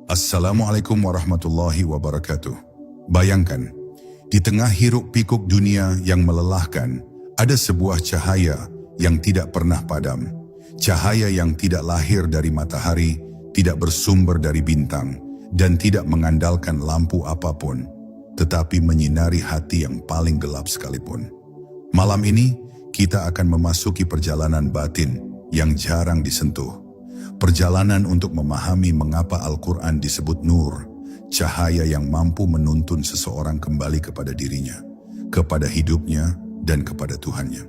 Assalamualaikum warahmatullahi wabarakatuh. Bayangkan, di tengah hiruk-pikuk dunia yang melelahkan, ada sebuah cahaya yang tidak pernah padam. Cahaya yang tidak lahir dari matahari, tidak bersumber dari bintang, dan tidak mengandalkan lampu apapun, tetapi menyinari hati yang paling gelap sekalipun. Malam ini, kita akan memasuki perjalanan batin yang jarang disentuh. Perjalanan untuk memahami mengapa Al-Quran disebut nur, cahaya yang mampu menuntun seseorang kembali kepada dirinya, kepada hidupnya, dan kepada Tuhannya.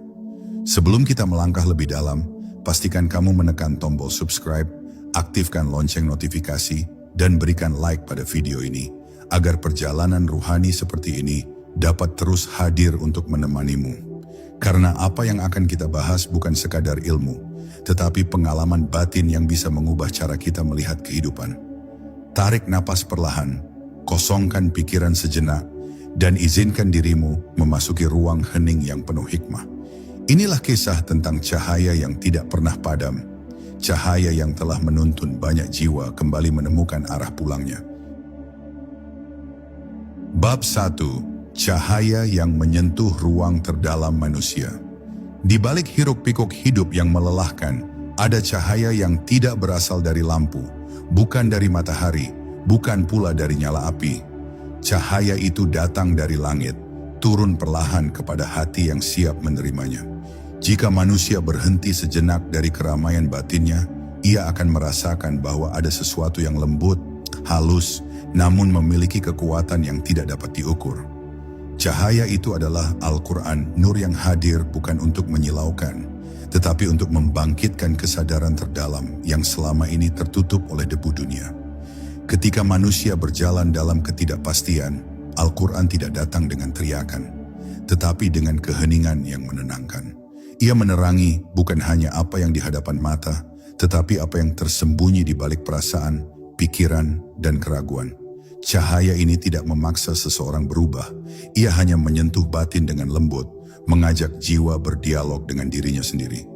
Sebelum kita melangkah lebih dalam, pastikan kamu menekan tombol subscribe, aktifkan lonceng notifikasi, dan berikan like pada video ini, agar perjalanan ruhani seperti ini dapat terus hadir untuk menemanimu. Karena apa yang akan kita bahas bukan sekadar ilmu, tetapi pengalaman batin yang bisa mengubah cara kita melihat kehidupan. Tarik napas perlahan, kosongkan pikiran sejenak, dan izinkan dirimu memasuki ruang hening yang penuh hikmah. Inilah kisah tentang cahaya yang tidak pernah padam, cahaya yang telah menuntun banyak jiwa kembali menemukan arah pulangnya. Bab 1. Cahaya yang menyentuh ruang terdalam manusia. Di balik hiruk-pikuk hidup yang melelahkan, ada cahaya yang tidak berasal dari lampu, bukan dari matahari, bukan pula dari nyala api. Cahaya itu datang dari langit, turun perlahan kepada hati yang siap menerimanya. Jika manusia berhenti sejenak dari keramaian batinnya, ia akan merasakan bahwa ada sesuatu yang lembut, halus, namun memiliki kekuatan yang tidak dapat diukur. Cahaya itu adalah Al-Quran, nur yang hadir bukan untuk menyilaukan, tetapi untuk membangkitkan kesadaran terdalam yang selama ini tertutup oleh debu dunia. Ketika manusia berjalan dalam ketidakpastian, Al-Quran tidak datang dengan teriakan, tetapi dengan keheningan yang menenangkan. Ia menerangi bukan hanya apa yang di hadapan mata, tetapi apa yang tersembunyi di balik perasaan, pikiran, dan keraguan. Cahaya ini tidak memaksa seseorang berubah, ia hanya menyentuh batin dengan lembut, mengajak jiwa berdialog dengan dirinya sendiri.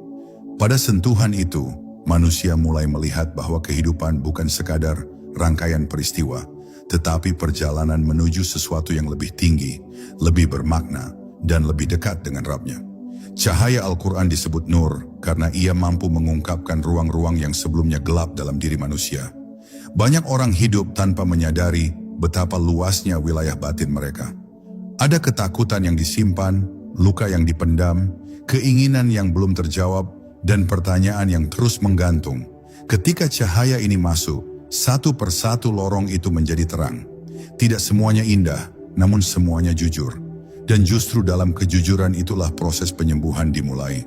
Pada sentuhan itu, manusia mulai melihat bahwa kehidupan bukan sekadar rangkaian peristiwa, tetapi perjalanan menuju sesuatu yang lebih tinggi, lebih bermakna, dan lebih dekat dengan Rabb-Nya. Cahaya Al-Quran disebut nur karena ia mampu mengungkapkan ruang-ruang yang sebelumnya gelap dalam diri manusia. Banyak orang hidup tanpa menyadari betapa luasnya wilayah batin mereka. Ada ketakutan yang disimpan, luka yang dipendam, keinginan yang belum terjawab, dan pertanyaan yang terus menggantung. Ketika cahaya ini masuk, satu persatu lorong itu menjadi terang. Tidak semuanya indah, namun semuanya jujur. Dan justru dalam kejujuran itulah proses penyembuhan dimulai.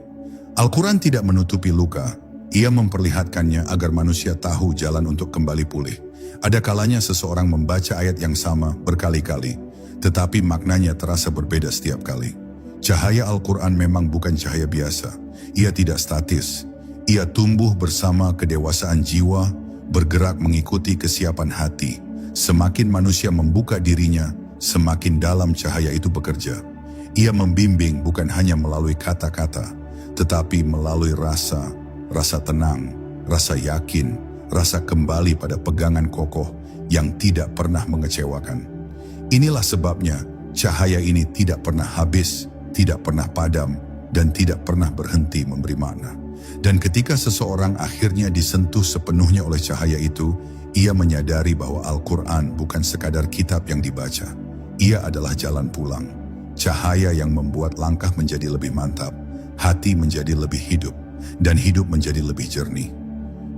Al-Quran tidak menutupi luka, ia memperlihatkannya agar manusia tahu jalan untuk kembali pulih. Ada kalanya seseorang membaca ayat yang sama berkali-kali, tetapi maknanya terasa berbeda setiap kali. Cahaya Al-Quran memang bukan cahaya biasa. Ia tidak statis. Ia tumbuh bersama kedewasaan jiwa, bergerak mengikuti kesiapan hati. Semakin manusia membuka dirinya, semakin dalam cahaya itu bekerja. Ia membimbing bukan hanya melalui kata-kata, tetapi melalui rasa tenang, rasa yakin, rasa kembali pada pegangan kokoh yang tidak pernah mengecewakan. Inilah sebabnya cahaya ini tidak pernah habis, tidak pernah padam, dan tidak pernah berhenti memberi makna. Dan ketika seseorang akhirnya disentuh sepenuhnya oleh cahaya itu, ia menyadari bahwa Al-Quran bukan sekadar kitab yang dibaca. Ia adalah jalan pulang, cahaya yang membuat langkah menjadi lebih mantap, hati menjadi lebih hidup, dan hidup menjadi lebih jernih.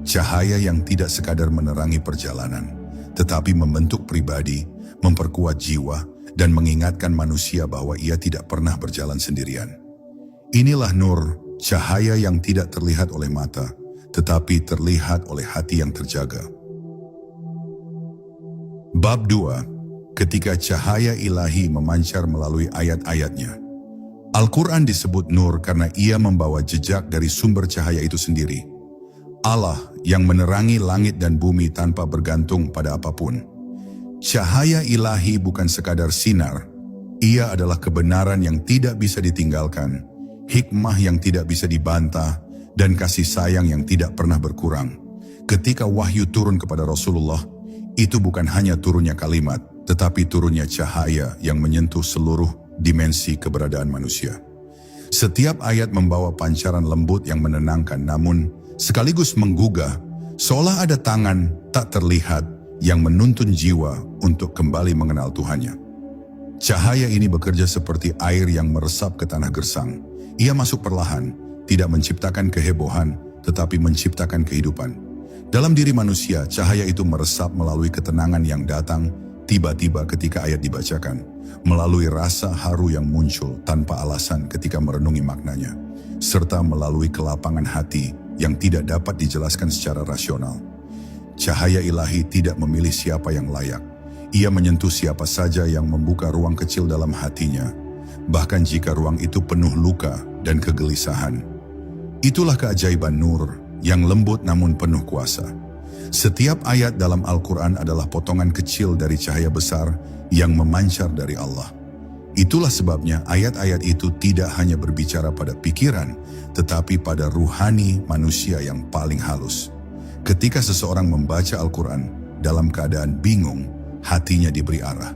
Cahaya yang tidak sekadar menerangi perjalanan, tetapi membentuk pribadi, memperkuat jiwa, dan mengingatkan manusia bahwa ia tidak pernah berjalan sendirian. Inilah nur, cahaya yang tidak terlihat oleh mata, tetapi terlihat oleh hati yang terjaga. Bab 2. Ketika cahaya ilahi memancar melalui ayat-ayatnya. Al-Quran disebut nur karena ia membawa jejak dari sumber cahaya itu sendiri. Allah yang menerangi langit dan bumi tanpa bergantung pada apapun. Cahaya ilahi bukan sekadar sinar, ia adalah kebenaran yang tidak bisa ditinggalkan, hikmah yang tidak bisa dibantah, dan kasih sayang yang tidak pernah berkurang. Ketika wahyu turun kepada Rasulullah, Itu bukan hanya turunnya kalimat, tetapi turunnya cahaya yang menyentuh seluruh dimensi keberadaan manusia. Setiap ayat membawa pancaran lembut yang menenangkan namun sekaligus menggugah, seolah ada tangan tak terlihat yang menuntun jiwa untuk kembali mengenal Tuhannya. Cahaya ini bekerja seperti air yang meresap ke tanah gersang. Ia masuk perlahan, tidak menciptakan kehebohan, tetapi menciptakan kehidupan. Dalam diri manusia, cahaya itu meresap melalui ketenangan yang datang tiba-tiba ketika ayat dibacakan, melalui rasa haru yang muncul tanpa alasan ketika merenungi maknanya, serta melalui kelapangan hati yang tidak dapat dijelaskan secara rasional. Cahaya ilahi tidak memilih siapa yang layak. Ia menyentuh siapa saja yang membuka ruang kecil dalam hatinya, bahkan jika ruang itu penuh luka dan kegelisahan. Itulah keajaiban nur yang lembut namun penuh kuasa. Setiap ayat dalam Al-Quran adalah potongan kecil dari cahaya besar yang memancar dari Allah. Itulah sebabnya ayat-ayat itu tidak hanya berbicara pada pikiran, tetapi pada ruhani manusia yang paling halus. Ketika seseorang membaca Al-Quran dalam keadaan bingung, hatinya diberi arah.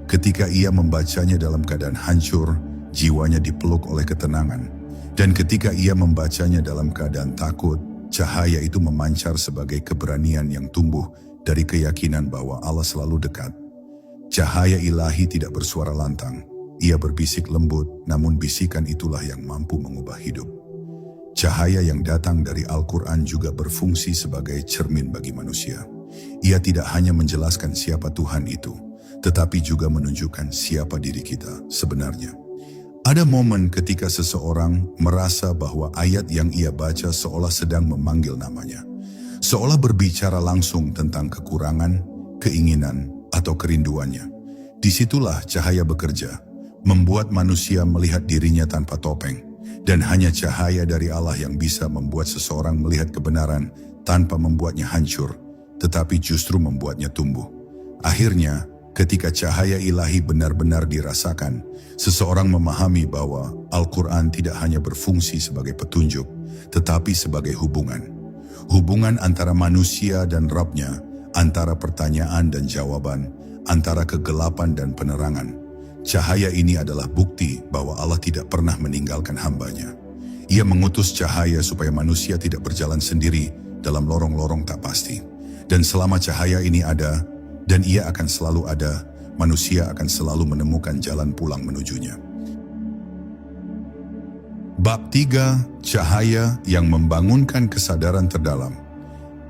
Ketika ia membacanya dalam keadaan hancur, jiwanya dipeluk oleh ketenangan. Dan ketika ia membacanya dalam keadaan takut, cahaya itu memancar sebagai keberanian yang tumbuh dari keyakinan bahwa Allah selalu dekat. Cahaya ilahi tidak bersuara lantang. Ia berbisik lembut, namun bisikan itulah yang mampu mengubah hidup. Cahaya yang datang dari Al-Quran juga berfungsi sebagai cermin bagi manusia. Ia tidak hanya menjelaskan siapa Tuhan itu, tetapi juga menunjukkan siapa diri kita sebenarnya. Ada momen ketika seseorang merasa bahwa ayat yang ia baca seolah sedang memanggil namanya. Seolah berbicara langsung tentang kekurangan, keinginan, atau kerinduannya. Disitulah cahaya bekerja, membuat manusia melihat dirinya tanpa topeng. Dan hanya cahaya dari Allah yang bisa membuat seseorang melihat kebenaran tanpa membuatnya hancur, tetapi justru membuatnya tumbuh. Akhirnya, ketika cahaya ilahi benar-benar dirasakan, seseorang memahami bahwa Al-Quran tidak hanya berfungsi sebagai petunjuk, tetapi sebagai hubungan. Hubungan antara manusia dan Rabb-Nya, antara pertanyaan dan jawaban, antara kegelapan dan penerangan. Cahaya ini adalah bukti bahwa Allah tidak pernah meninggalkan hamba-Nya. Ia mengutus cahaya supaya manusia tidak berjalan sendiri dalam lorong-lorong tak pasti. Dan selama cahaya ini ada, dan ia akan selalu ada, manusia akan selalu menemukan jalan pulang menujunya. Bab 3. Cahaya yang membangunkan kesadaran terdalam.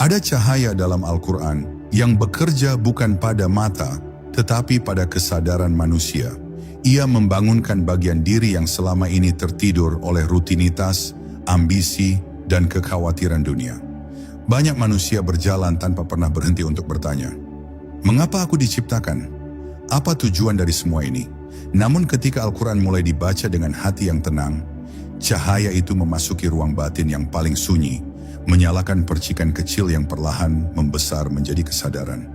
Ada cahaya dalam Al-Quran yang bekerja bukan pada mata, tetapi pada kesadaran manusia. Ia membangunkan bagian diri yang selama ini tertidur oleh rutinitas, ambisi, dan kekhawatiran dunia. Banyak manusia berjalan tanpa pernah berhenti untuk bertanya, mengapa aku diciptakan? Apa tujuan dari semua ini? Namun ketika Al-Quran mulai dibaca dengan hati yang tenang, cahaya itu memasuki ruang batin yang paling sunyi, menyalakan percikan kecil yang perlahan membesar menjadi kesadaran.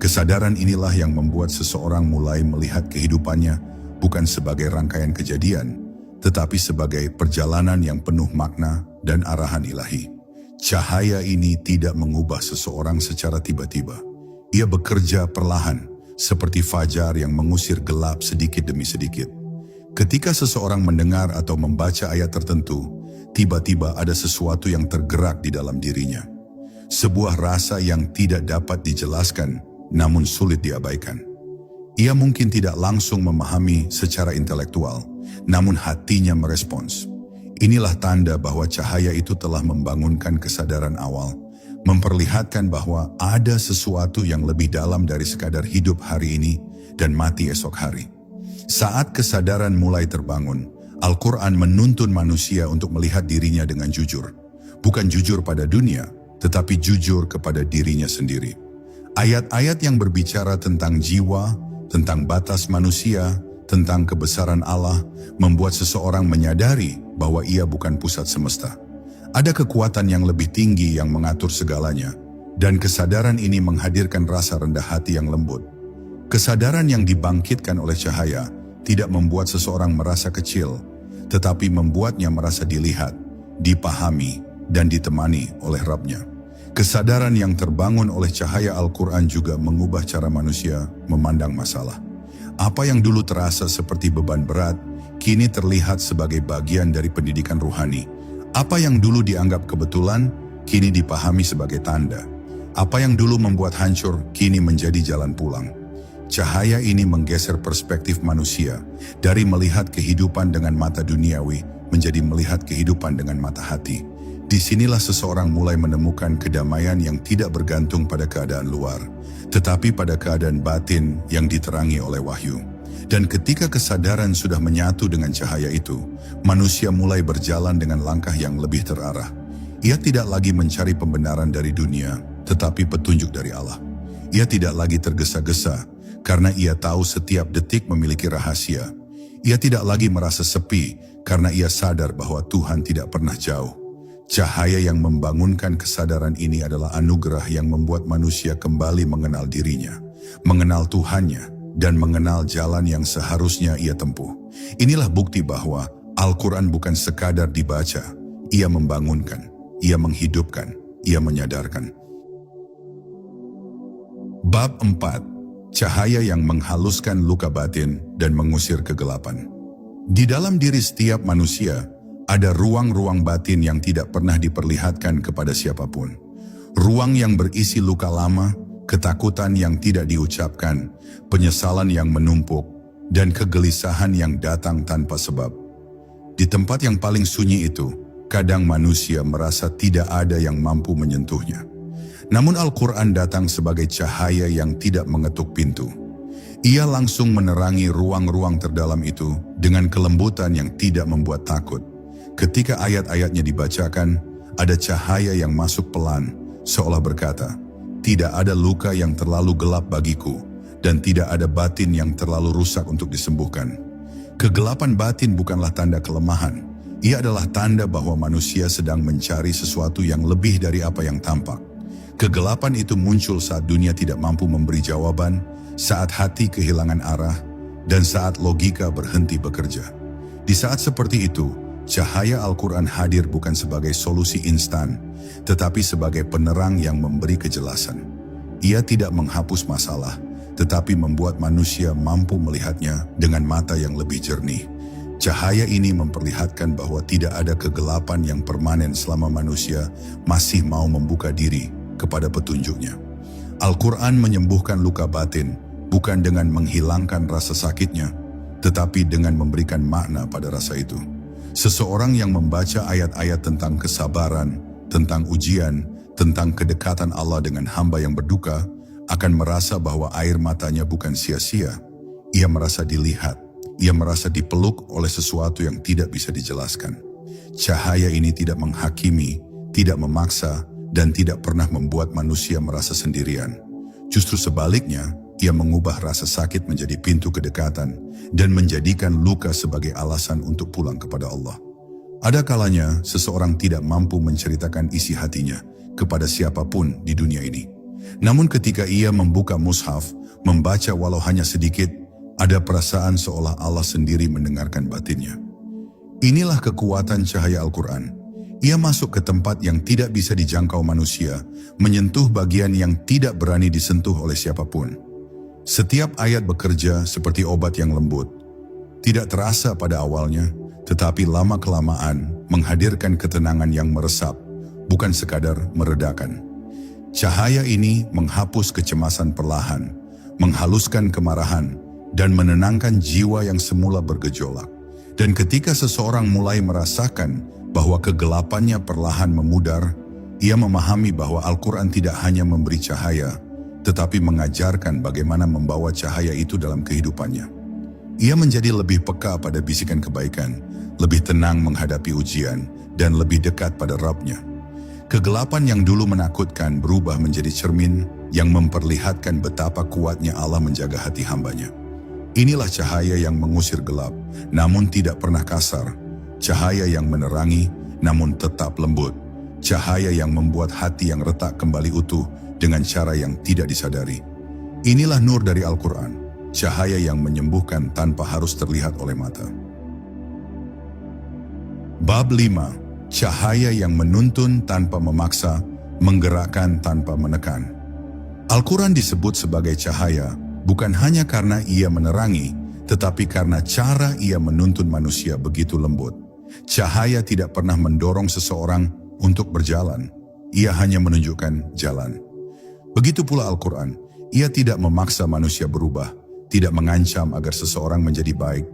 Kesadaran inilah yang membuat seseorang mulai melihat kehidupannya bukan sebagai rangkaian kejadian, tetapi sebagai perjalanan yang penuh makna dan arahan ilahi. Cahaya ini tidak mengubah seseorang secara tiba-tiba. Ia bekerja perlahan, seperti fajar yang mengusir gelap sedikit demi sedikit. Ketika seseorang mendengar atau membaca ayat tertentu, tiba-tiba ada sesuatu yang tergerak di dalam dirinya. Sebuah rasa yang tidak dapat dijelaskan, namun sulit diabaikan. Ia mungkin tidak langsung memahami secara intelektual, namun hatinya merespons. Inilah tanda bahwa cahaya itu telah membangunkan kesadaran awal, memperlihatkan bahwa ada sesuatu yang lebih dalam dari sekadar hidup hari ini dan mati esok hari. Saat kesadaran mulai terbangun, Al-Quran menuntun manusia untuk melihat dirinya dengan jujur. Bukan jujur pada dunia, tetapi jujur kepada dirinya sendiri. Ayat-ayat yang berbicara tentang jiwa, tentang batas manusia, tentang kebesaran Allah, membuat seseorang menyadari bahwa ia bukan pusat semesta. Ada kekuatan yang lebih tinggi yang mengatur segalanya, dan kesadaran ini menghadirkan rasa rendah hati yang lembut. Kesadaran yang dibangkitkan oleh cahaya tidak membuat seseorang merasa kecil, tetapi membuatnya merasa dilihat, dipahami, dan ditemani oleh Rabb-Nya. Kesadaran yang terbangun oleh cahaya Al-Quran juga mengubah cara manusia memandang masalah. Apa yang dulu terasa seperti beban berat, kini terlihat sebagai bagian dari pendidikan ruhani. Apa yang dulu dianggap kebetulan, kini dipahami sebagai tanda. Apa yang dulu membuat hancur, kini menjadi jalan pulang. Cahaya ini menggeser perspektif manusia dari melihat kehidupan dengan mata duniawi menjadi melihat kehidupan dengan mata hati. Disinilah seseorang mulai menemukan kedamaian yang tidak bergantung pada keadaan luar, tetapi pada keadaan batin yang diterangi oleh wahyu. Dan ketika kesadaran sudah menyatu dengan cahaya itu, manusia mulai berjalan dengan langkah yang lebih terarah. Ia tidak lagi mencari pembenaran dari dunia, tetapi petunjuk dari Allah. Ia tidak lagi tergesa-gesa, karena ia tahu setiap detik memiliki rahasia. Ia tidak lagi merasa sepi, karena ia sadar bahwa Tuhan tidak pernah jauh. Cahaya yang membangunkan kesadaran ini adalah anugerah yang membuat manusia kembali mengenal dirinya, mengenal Tuhannya, dan mengenal jalan yang seharusnya ia tempuh. Inilah bukti bahwa Al-Quran bukan sekadar dibaca, ia membangunkan, ia menghidupkan, ia menyadarkan. Bab 4. Cahaya yang menghaluskan luka batin dan mengusir kegelapan. Di dalam diri setiap manusia, ada ruang-ruang batin yang tidak pernah diperlihatkan kepada siapapun. Ruang yang berisi luka lama, ketakutan yang tidak diucapkan, penyesalan yang menumpuk, dan kegelisahan yang datang tanpa sebab. Di tempat yang paling sunyi itu, kadang manusia merasa tidak ada yang mampu menyentuhnya. Namun Al-Quran datang sebagai cahaya yang tidak mengetuk pintu. Ia langsung menerangi ruang-ruang terdalam itu dengan kelembutan yang tidak membuat takut. Ketika ayat-ayatnya dibacakan, ada cahaya yang masuk pelan, seolah berkata, "Tidak ada luka yang terlalu gelap bagiku, dan tidak ada batin yang terlalu rusak untuk disembuhkan." Kegelapan batin bukanlah tanda kelemahan, ia adalah tanda bahwa manusia sedang mencari sesuatu yang lebih dari apa yang tampak. Kegelapan itu muncul saat dunia tidak mampu memberi jawaban, saat hati kehilangan arah, dan saat logika berhenti bekerja. Di saat seperti itu, cahaya Al-Quran hadir bukan sebagai solusi instan, tetapi sebagai penerang yang memberi kejelasan. Ia tidak menghapus masalah, tetapi membuat manusia mampu melihatnya dengan mata yang lebih jernih. Cahaya ini memperlihatkan bahwa tidak ada kegelapan yang permanen selama manusia masih mau membuka diri kepada petunjuknya. Al-Quran menyembuhkan luka batin, bukan dengan menghilangkan rasa sakitnya, tetapi dengan memberikan makna pada rasa itu. Seseorang yang membaca ayat-ayat tentang kesabaran, tentang ujian, tentang kedekatan Allah dengan hamba yang berduka, akan merasa bahwa air matanya bukan sia-sia. Ia merasa dilihat, ia merasa dipeluk oleh sesuatu yang tidak bisa dijelaskan. Cahaya ini tidak menghakimi, tidak memaksa, dan tidak pernah membuat manusia merasa sendirian. Justru sebaliknya, ia mengubah rasa sakit menjadi pintu kedekatan dan menjadikan luka sebagai alasan untuk pulang kepada Allah. Ada kalanya seseorang tidak mampu menceritakan isi hatinya kepada siapapun di dunia ini. Namun ketika ia membuka mushaf, membaca walau hanya sedikit, ada perasaan seolah Allah sendiri mendengarkan batinnya. Inilah kekuatan cahaya Al-Quran. Ia masuk ke tempat yang tidak bisa dijangkau manusia, menyentuh bagian yang tidak berani disentuh oleh siapapun. Setiap ayat bekerja seperti obat yang lembut. Tidak terasa pada awalnya, tetapi lama-kelamaan menghadirkan ketenangan yang meresap, bukan sekadar meredakan. Cahaya ini menghapus kecemasan perlahan, menghaluskan kemarahan, dan menenangkan jiwa yang semula bergejolak. Dan ketika seseorang mulai merasakan bahwa kegelapannya perlahan memudar, ia memahami bahwa Al-Quran tidak hanya memberi cahaya, tetapi mengajarkan bagaimana membawa cahaya itu dalam kehidupannya. Ia menjadi lebih peka pada bisikan kebaikan, lebih tenang menghadapi ujian, dan lebih dekat pada Rabb-Nya. Kegelapan yang dulu menakutkan berubah menjadi cermin yang memperlihatkan betapa kuatnya Allah menjaga hati hambanya. Inilah cahaya yang mengusir gelap, namun tidak pernah kasar. Cahaya yang menerangi, namun tetap lembut. Cahaya yang membuat hati yang retak kembali utuh dengan cara yang tidak disadari. Inilah nur dari Al-Quran, cahaya yang menyembuhkan tanpa harus terlihat oleh mata. Bab 5. Cahaya yang menuntun tanpa memaksa, menggerakkan tanpa menekan. Al-Quran disebut sebagai cahaya bukan hanya karena ia menerangi, tetapi karena cara ia menuntun manusia begitu lembut. Cahaya tidak pernah mendorong seseorang untuk berjalan, ia hanya menunjukkan jalan. Begitu pula Al-Quran, ia tidak memaksa manusia berubah, tidak mengancam agar seseorang menjadi baik,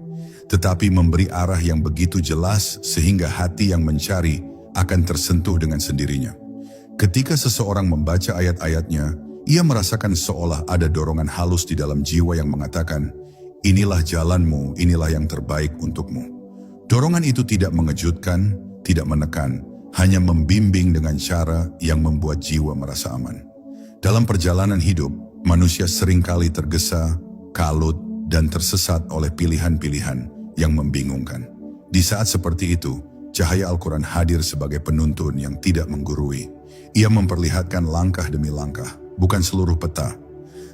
tetapi memberi arah yang begitu jelas sehingga hati yang mencari akan tersentuh dengan sendirinya. Ketika seseorang membaca ayat-ayatnya, ia merasakan seolah ada dorongan halus di dalam jiwa yang mengatakan, inilah jalanmu, inilah yang terbaik untukmu. Dorongan itu tidak mengejutkan, tidak menekan, hanya membimbing dengan cara yang membuat jiwa merasa aman. Dalam perjalanan hidup, manusia seringkali tergesa, kalut, dan tersesat oleh pilihan-pilihan yang membingungkan. Di saat seperti itu, cahaya Al-Quran hadir sebagai penuntun yang tidak menggurui. Ia memperlihatkan langkah demi langkah, bukan seluruh peta.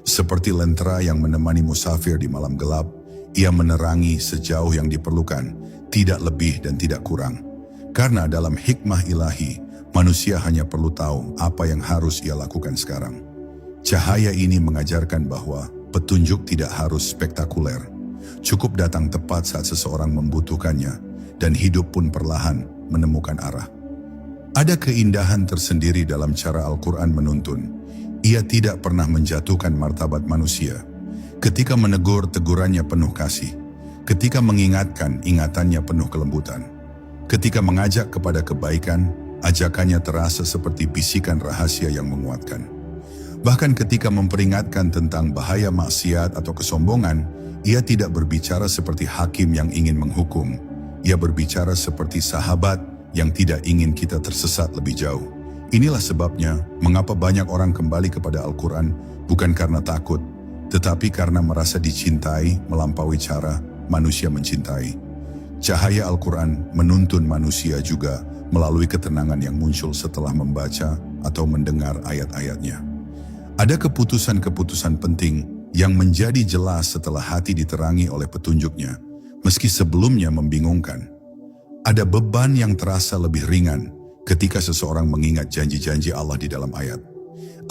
Seperti lentera yang menemani musafir di malam gelap, ia menerangi sejauh yang diperlukan, tidak lebih dan tidak kurang. Karena dalam hikmah ilahi, manusia hanya perlu tahu apa yang harus ia lakukan sekarang. Cahaya ini mengajarkan bahwa petunjuk tidak harus spektakuler. Cukup datang tepat saat seseorang membutuhkannya, dan hidup pun perlahan menemukan arah. Ada keindahan tersendiri dalam cara Al-Quran menuntun. Ia tidak pernah menjatuhkan martabat manusia. Ketika menegur, tegurannya penuh kasih. Ketika mengingatkan, ingatannya penuh kelembutan. Ketika mengajak kepada kebaikan, ajakannya terasa seperti bisikan rahasia yang menguatkan. Bahkan ketika memperingatkan tentang bahaya maksiat atau kesombongan, ia tidak berbicara seperti hakim yang ingin menghukum. Ia berbicara seperti sahabat yang tidak ingin kita tersesat lebih jauh. Inilah sebabnya mengapa banyak orang kembali kepada Al-Quran bukan karena takut, tetapi karena merasa dicintai melampaui cara manusia mencintai. Cahaya Al-Quran menuntun manusia juga melalui ketenangan yang muncul setelah membaca atau mendengar ayat-ayatnya. Ada keputusan-keputusan penting yang menjadi jelas setelah hati diterangi oleh petunjuknya, meski sebelumnya membingungkan. Ada beban yang terasa lebih ringan ketika seseorang mengingat janji-janji Allah di dalam ayat.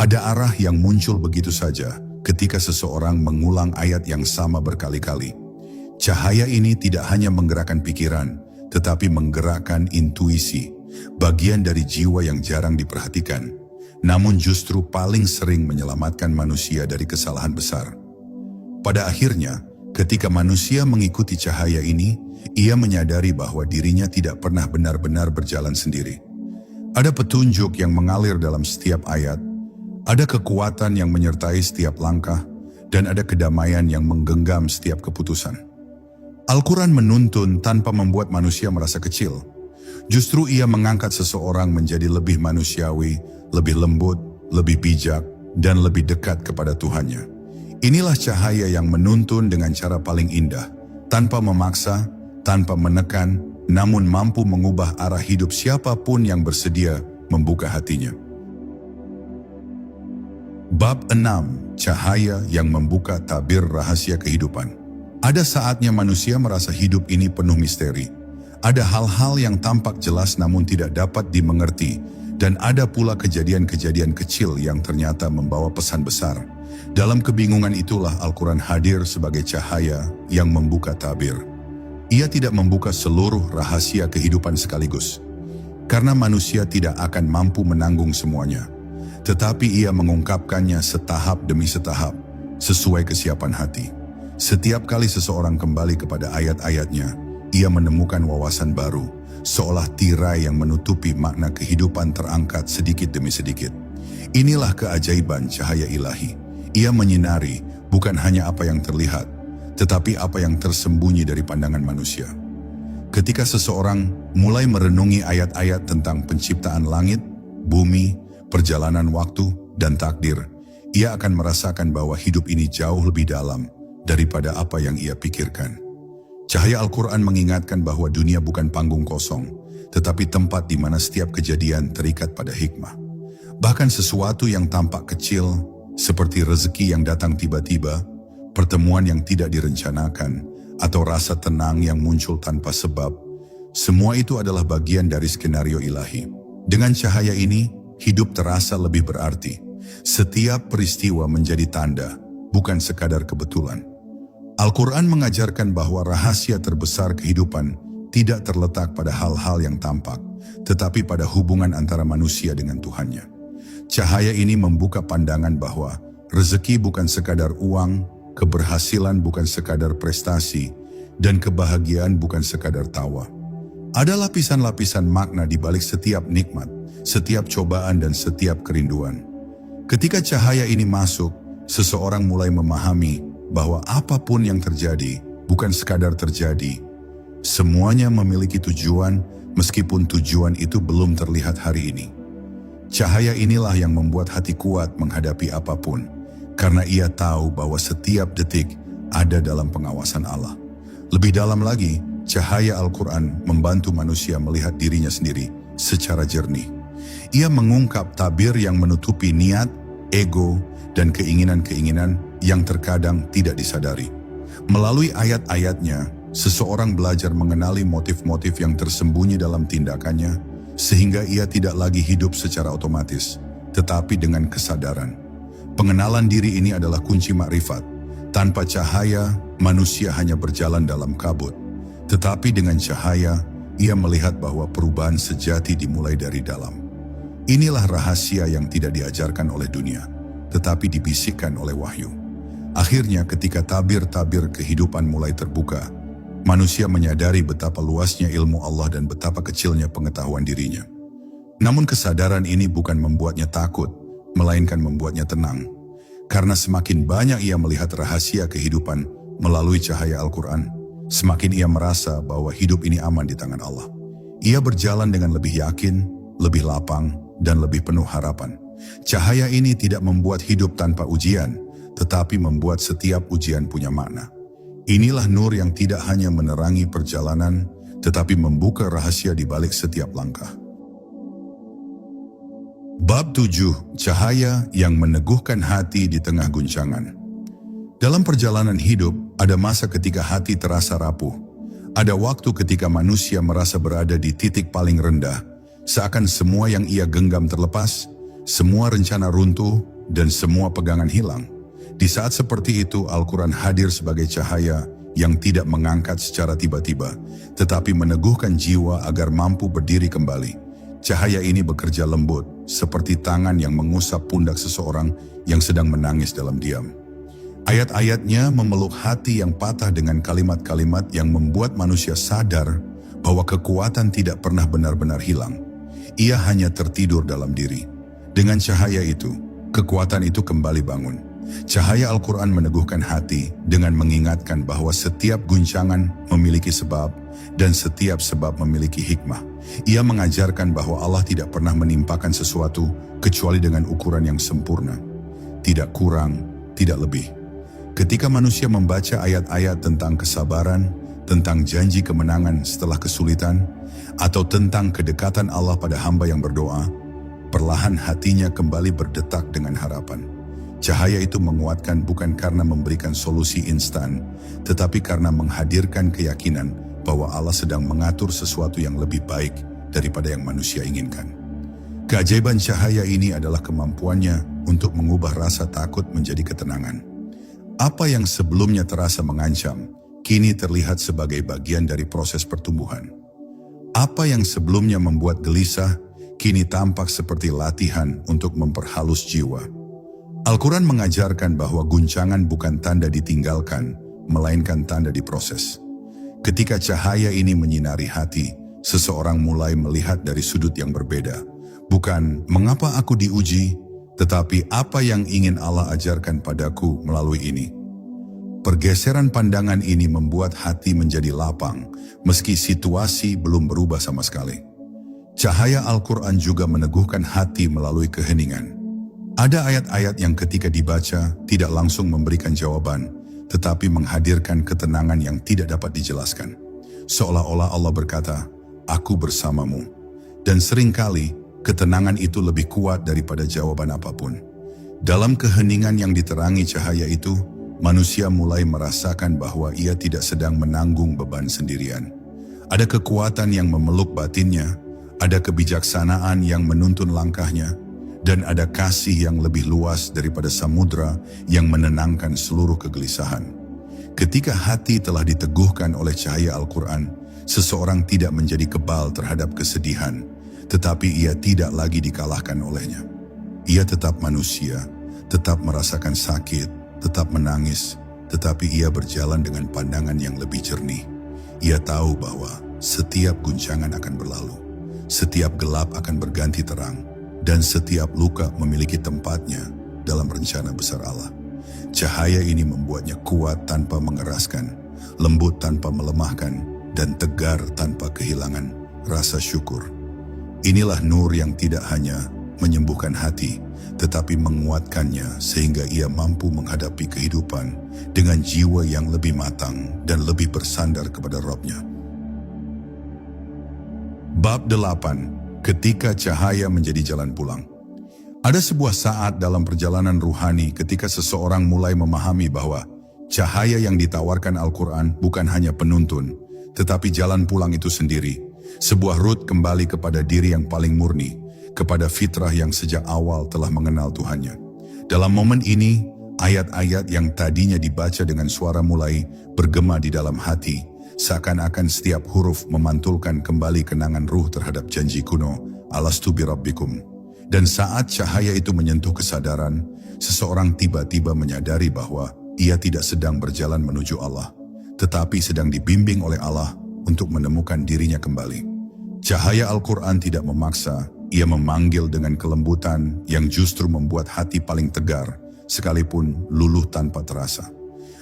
Ada arah yang muncul begitu saja ketika seseorang mengulang ayat yang sama berkali-kali. Cahaya ini tidak hanya menggerakkan pikiran, tetapi menggerakkan intuisi, bagian dari jiwa yang jarang diperhatikan, namun justru paling sering menyelamatkan manusia dari kesalahan besar. Pada akhirnya, ketika manusia mengikuti cahaya ini, ia menyadari bahwa dirinya tidak pernah benar-benar berjalan sendiri. Ada petunjuk yang mengalir dalam setiap ayat, ada kekuatan yang menyertai setiap langkah, dan ada kedamaian yang menggenggam setiap keputusan. Al-Quran menuntun tanpa membuat manusia merasa kecil. Justru ia mengangkat seseorang menjadi lebih manusiawi, lebih lembut, lebih bijak, dan lebih dekat kepada Tuhannya. Inilah cahaya yang menuntun dengan cara paling indah, tanpa memaksa, tanpa menekan, namun mampu mengubah arah hidup siapapun yang bersedia membuka hatinya. Bab 6. Cahaya yang membuka tabir rahasia kehidupan. Ada saatnya manusia merasa hidup ini penuh misteri. Ada hal-hal yang tampak jelas namun tidak dapat dimengerti, dan ada pula kejadian-kejadian kecil yang ternyata membawa pesan besar. Dalam kebingungan itulah Al-Quran hadir sebagai cahaya yang membuka tabir. Ia tidak membuka seluruh rahasia kehidupan sekaligus, karena manusia tidak akan mampu menanggung semuanya. Tetapi ia mengungkapkannya setahap demi setahap, sesuai kesiapan hati. Setiap kali seseorang kembali kepada ayat-ayatnya, ia menemukan wawasan baru, seolah tirai yang menutupi makna kehidupan terangkat sedikit demi sedikit. Inilah keajaiban cahaya ilahi. Ia menyinari bukan hanya apa yang terlihat, tetapi apa yang tersembunyi dari pandangan manusia. Ketika seseorang mulai merenungi ayat-ayat tentang penciptaan langit, bumi, perjalanan waktu, dan takdir, ia akan merasakan bahwa hidup ini jauh lebih dalam daripada apa yang ia pikirkan. Cahaya Al-Quran mengingatkan bahwa dunia bukan panggung kosong, tetapi tempat di mana setiap kejadian terikat pada hikmah. Bahkan sesuatu yang tampak kecil, seperti rezeki yang datang tiba-tiba, pertemuan yang tidak direncanakan, atau rasa tenang yang muncul tanpa sebab, semua itu adalah bagian dari skenario ilahi. Dengan cahaya ini, hidup terasa lebih berarti. Setiap peristiwa menjadi tanda, bukan sekadar kebetulan. Al-Quran mengajarkan bahwa rahasia terbesar kehidupan tidak terletak pada hal-hal yang tampak, tetapi pada hubungan antara manusia dengan Tuhannya. Cahaya ini membuka pandangan bahwa rezeki bukan sekadar uang, keberhasilan bukan sekadar prestasi, dan kebahagiaan bukan sekadar tawa. Ada lapisan-lapisan makna di balik setiap nikmat, setiap cobaan dan setiap kerinduan. Ketika cahaya ini masuk, seseorang mulai memahami bahwa apapun yang terjadi bukan sekadar terjadi. Semuanya memiliki tujuan, meskipun tujuan itu belum terlihat hari ini. Cahaya inilah yang membuat hati kuat menghadapi apapun, karena ia tahu bahwa setiap detik ada dalam pengawasan Allah. Lebih dalam lagi, cahaya Al-Quran membantu manusia melihat dirinya sendiri secara jernih. Ia mengungkap tabir yang menutupi niat, ego, dan keinginan-keinginan yang terkadang tidak disadari. Melalui ayat-ayatnya, seseorang belajar mengenali motif-motif yang tersembunyi dalam tindakannya, sehingga ia tidak lagi hidup secara otomatis, tetapi dengan kesadaran. Pengenalan diri ini adalah kunci makrifat. Tanpa cahaya, manusia hanya berjalan dalam kabut. Tetapi dengan cahaya, ia melihat bahwa perubahan sejati dimulai dari dalam. Inilah rahasia yang tidak diajarkan oleh dunia, tetapi dibisikkan oleh wahyu. Akhirnya ketika tabir-tabir kehidupan mulai terbuka, manusia menyadari betapa luasnya ilmu Allah dan betapa kecilnya pengetahuan dirinya. Namun kesadaran ini bukan membuatnya takut, melainkan membuatnya tenang. Karena semakin banyak ia melihat rahasia kehidupan melalui cahaya Al-Quran, semakin ia merasa bahwa hidup ini aman di tangan Allah. Ia berjalan dengan lebih yakin, lebih lapang, dan lebih penuh harapan. Cahaya ini tidak membuat hidup tanpa ujian, tetapi membuat setiap ujian punya makna. Inilah nur yang tidak hanya menerangi perjalanan, tetapi membuka rahasia di balik setiap langkah. Bab 7. Cahaya yang meneguhkan hati di tengah guncangan. Dalam perjalanan hidup, ada masa ketika hati terasa rapuh. Ada waktu ketika manusia merasa berada di titik paling rendah, seakan semua yang ia genggam terlepas, semua rencana runtuh, dan semua pegangan hilang. Di saat seperti itu, Al-Quran hadir sebagai cahaya yang tidak mengangkat secara tiba-tiba, tetapi meneguhkan jiwa agar mampu berdiri kembali. Cahaya ini bekerja lembut, seperti tangan yang mengusap pundak seseorang yang sedang menangis dalam diam. Ayat-ayatnya memeluk hati yang patah dengan kalimat-kalimat yang membuat manusia sadar bahwa kekuatan tidak pernah benar-benar hilang. Ia hanya tertidur dalam diri. Dengan cahaya itu, kekuatan itu kembali bangun. Cahaya Al-Quran meneguhkan hati dengan mengingatkan bahwa setiap guncangan memiliki sebab dan setiap sebab memiliki hikmah. Ia mengajarkan bahwa Allah tidak pernah menimpakan sesuatu kecuali dengan ukuran yang sempurna. Tidak kurang, tidak lebih. Ketika manusia membaca ayat-ayat tentang kesabaran, tentang janji kemenangan setelah kesulitan, atau tentang kedekatan Allah pada hamba yang berdoa, perlahan hatinya kembali berdetak dengan harapan. Cahaya itu menguatkan bukan karena memberikan solusi instan, tetapi karena menghadirkan keyakinan bahwa Allah sedang mengatur sesuatu yang lebih baik daripada yang manusia inginkan. Keajaiban cahaya ini adalah kemampuannya untuk mengubah rasa takut menjadi ketenangan. Apa yang sebelumnya terasa mengancam, kini terlihat sebagai bagian dari proses pertumbuhan. Apa yang sebelumnya membuat gelisah, kini tampak seperti latihan untuk memperhalus jiwa. Al-Quran mengajarkan bahwa guncangan bukan tanda ditinggalkan, melainkan tanda diproses. Ketika cahaya ini menyinari hati, seseorang mulai melihat dari sudut yang berbeda. Bukan mengapa aku diuji, tetapi apa yang ingin Allah ajarkan padaku melalui ini. Pergeseran pandangan ini membuat hati menjadi lapang, meski situasi belum berubah sama sekali. Cahaya Al-Quran juga meneguhkan hati melalui keheningan. Ada ayat-ayat yang ketika dibaca tidak langsung memberikan jawaban, tetapi menghadirkan ketenangan yang tidak dapat dijelaskan. Seolah-olah Allah berkata, "Aku bersamamu." Dan seringkali, ketenangan itu lebih kuat daripada jawaban apapun. Dalam keheningan yang diterangi cahaya itu, manusia mulai merasakan bahwa ia tidak sedang menanggung beban sendirian. Ada kekuatan yang memeluk batinnya, ada kebijaksanaan yang menuntun langkahnya, Dan ada kasih yang lebih luas daripada samudra yang menenangkan seluruh kegelisahan. Ketika hati telah diteguhkan oleh cahaya Al-Quran, seseorang tidak menjadi kebal terhadap kesedihan, tetapi ia tidak lagi dikalahkan olehnya. Ia tetap manusia, tetap merasakan sakit, tetap menangis, tetapi ia berjalan dengan pandangan yang lebih jernih. Ia tahu bahwa setiap guncangan akan berlalu, setiap gelap akan berganti terang, dan setiap luka memiliki tempatnya dalam rencana besar Allah. Cahaya ini membuatnya kuat tanpa mengeraskan, lembut tanpa melemahkan, dan tegar tanpa kehilangan rasa syukur. Inilah nur yang tidak hanya menyembuhkan hati, tetapi menguatkannya sehingga ia mampu menghadapi kehidupan dengan jiwa yang lebih matang dan lebih bersandar kepada Rabb-Nya. Bab 8. Ketika cahaya menjadi jalan pulang. Ada sebuah saat dalam perjalanan ruhani ketika seseorang mulai memahami bahwa cahaya yang ditawarkan Al-Quran bukan hanya penuntun, tetapi jalan pulang itu sendiri. Sebuah rute kembali kepada diri yang paling murni, kepada fitrah yang sejak awal telah mengenal Tuhannya. Dalam momen ini, ayat-ayat yang tadinya dibaca dengan suara mulai bergema di dalam hati, seakan-akan setiap huruf memantulkan kembali kenangan ruh terhadap janji kuno, alastu birabbikum. Dan saat cahaya itu menyentuh kesadaran, seseorang tiba-tiba menyadari bahwa ia tidak sedang berjalan menuju Allah, tetapi sedang dibimbing oleh Allah untuk menemukan dirinya kembali. Cahaya Al-Quran tidak memaksa, ia memanggil dengan kelembutan yang justru membuat hati paling tegar, sekalipun luluh tanpa terasa.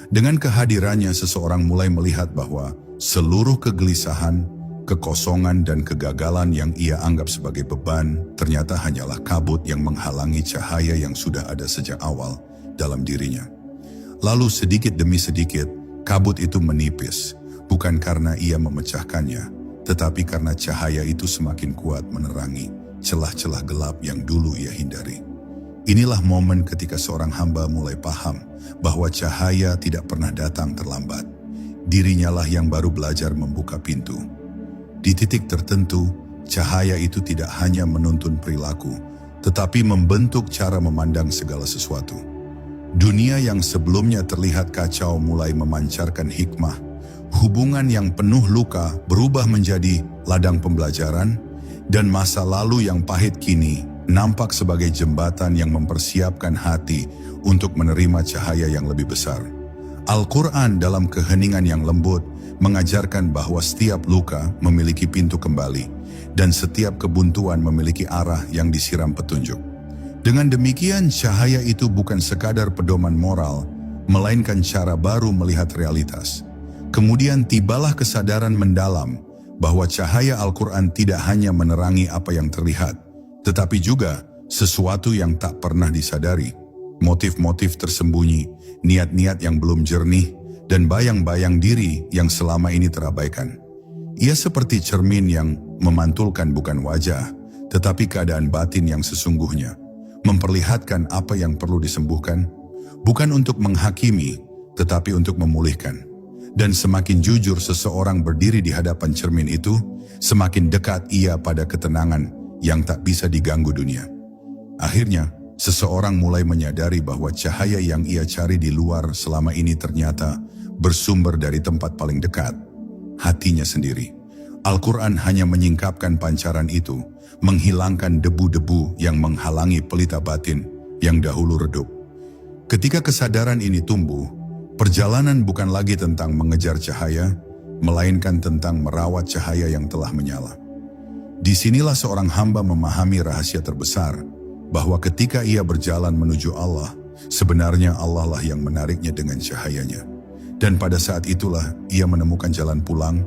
Dengan kehadirannya seseorang mulai melihat bahwa seluruh kegelisahan, kekosongan dan kegagalan yang ia anggap sebagai beban ternyata hanyalah kabut yang menghalangi cahaya yang sudah ada sejak awal dalam dirinya. Lalu sedikit demi sedikit, kabut itu menipis, bukan karena ia memecahkannya, tetapi karena cahaya itu semakin kuat menerangi celah-celah gelap yang dulu ia hindari. Inilah momen ketika seorang hamba mulai paham bahwa cahaya tidak pernah datang terlambat. Dirinya lah yang baru belajar membuka pintu. Di titik tertentu, cahaya itu tidak hanya menuntun perilaku, tetapi membentuk cara memandang segala sesuatu. Dunia yang sebelumnya terlihat kacau mulai memancarkan hikmah. Hubungan yang penuh luka berubah menjadi ladang pembelajaran, dan masa lalu yang pahit kini nampak sebagai jembatan yang mempersiapkan hati untuk menerima cahaya yang lebih besar. Al-Quran dalam keheningan yang lembut mengajarkan bahwa setiap luka memiliki pintu kembali dan setiap kebuntuan memiliki arah yang disiram petunjuk. Dengan demikian, cahaya itu bukan sekadar pedoman moral, melainkan cara baru melihat realitas. Kemudian tibalah kesadaran mendalam bahwa cahaya Al-Quran tidak hanya menerangi apa yang terlihat, tetapi juga sesuatu yang tak pernah disadari, motif-motif tersembunyi, niat-niat yang belum jernih, dan bayang-bayang diri yang selama ini terabaikan. Ia seperti cermin yang memantulkan bukan wajah, tetapi keadaan batin yang sesungguhnya, memperlihatkan apa yang perlu disembuhkan, bukan untuk menghakimi, tetapi untuk memulihkan. Dan semakin jujur seseorang berdiri di hadapan cermin itu, semakin dekat ia pada ketenangan yang tak bisa diganggu dunia. Akhirnya, seseorang mulai menyadari bahwa cahaya yang ia cari di luar selama ini ternyata bersumber dari tempat paling dekat, hatinya sendiri. Al-Quran hanya menyingkapkan pancaran itu, menghilangkan debu-debu yang menghalangi pelita batin yang dahulu redup. Ketika kesadaran ini tumbuh, perjalanan bukan lagi tentang mengejar cahaya, melainkan tentang merawat cahaya yang telah menyala. Disinilah seorang hamba memahami rahasia terbesar, bahwa ketika ia berjalan menuju Allah, sebenarnya Allah lah yang menariknya dengan cahayanya. Dan pada saat itulah ia menemukan jalan pulang